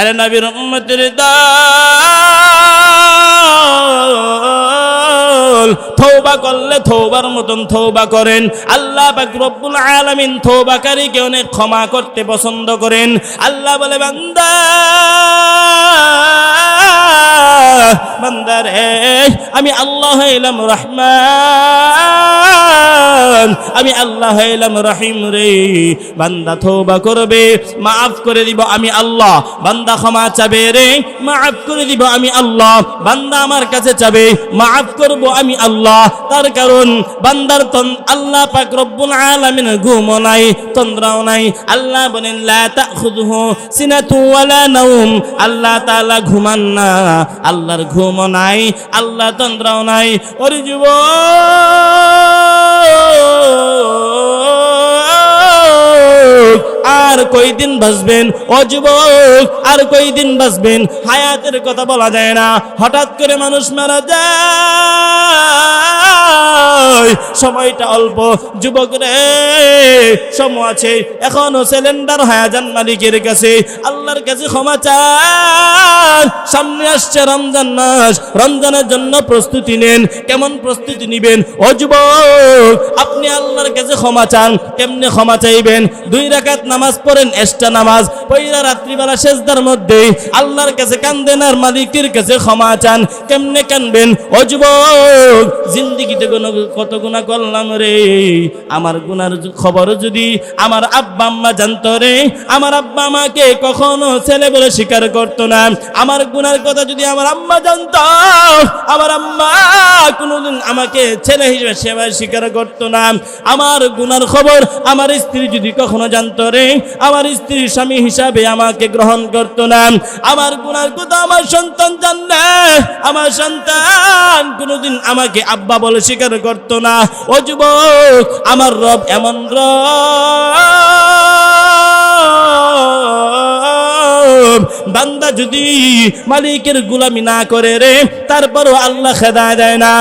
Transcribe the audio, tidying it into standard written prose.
এর নবীর উম্মতের দল, তওবা করলে তওবার মতন তওবা করেন। আল্লাহ পাক রব্বুল আলামিন তওবাকারীকে অনেক ক্ষমা করতে পছন্দ করেন। আল্লাহ বলে, বান্দা বান্দা রে, আমি আল্লাহ হইলাম রহমান, আমি আল্লাহ হইলাম রহিম রে। বান্দা তওবা করবে, মাফ করে দিব আমি আল্লাহ। বান্দা ক্ষমা চাবে রে, মাফ করে দিব আমি আল্লাহ। বান্দা আমার কাছে চাবে, মাফ করব আমি আল্লাহ। তার কারণ বান্দার আল্লাহ পাক রব্বুল আলামিন ঘুমও নাই, তন্দ্রাও নাই। আল্লাহ বলেন, লা তাখুযুহু সিনাতু ওয়ালা নাওম। আল্লাহ তাআলা ঘুমান না, আল্লাহর ঘুমও নাই, আল্লাহ তন্দ্রাও নাই। ওরে যুবক, আর কয়দিন বাঁচবেন? ও যুবক, আর কয়দিন বাঁচবেন? হায়াতের কথা বলা যায় না, হঠাৎ করে মানুষ মারা যায়, সময়টা অল্প। যুবক রে, সময় আছে, এখনো সিলিন্ডার হয়ে যান মালিকের কাছে, আল্লাহর কাছে ক্ষমা চান। সামনে আসছে রমজান মাস, রমজানের জন্য প্রস্তুতি নেন। কেমন প্রস্তুতি নিবেন? ও যুবক, আপনি আল্লাহর কাছে ক্ষমা চান। কেমনে ক্ষমা চাইবেন? 2 রাকাত নামাজ পড়েন, এক্সট্রা নামাজ পয়লা রাত্রিবেলা সেজদার মধ্যে আল্লাহর কাছে কান্দেন আর মালিকের কাছে ক্ষমা চান। কেমনে কানবেন? ও যুবক, জিন্দেগিতে কত গুনাহ করলাম রে, আমার গুনার খবর যদি আমার আব্বা আম্মা জানতো রে, আমার আব্বা আমাকে কখনো ছেলে বলে স্বীকার করতো না। আমার গুনার কথা যদি আমার আম্মা জানতো, আমার আম্মা কোনোদিন আমাকে ছেলে হিসেবে সেবা স্বীকার করতো না। আমার গুনার খবর আমার স্ত্রী যদি কখনো জানতো রে, আমার স্ত্রী স্বামী হিসাবে আমাকে গ্রহণ করতো না। আমার গুনার কথা আমার সন্তান জানলে, আমার সন্তান কোনোদিন আমাকে আব্বা বলে স্বীকার করতো না। ও যুবক, আমার রব এমন রব, বান্দা যদি মালিকের গোলামি না করে রে, তারপরও আল্লাহ খেদা দেয় না।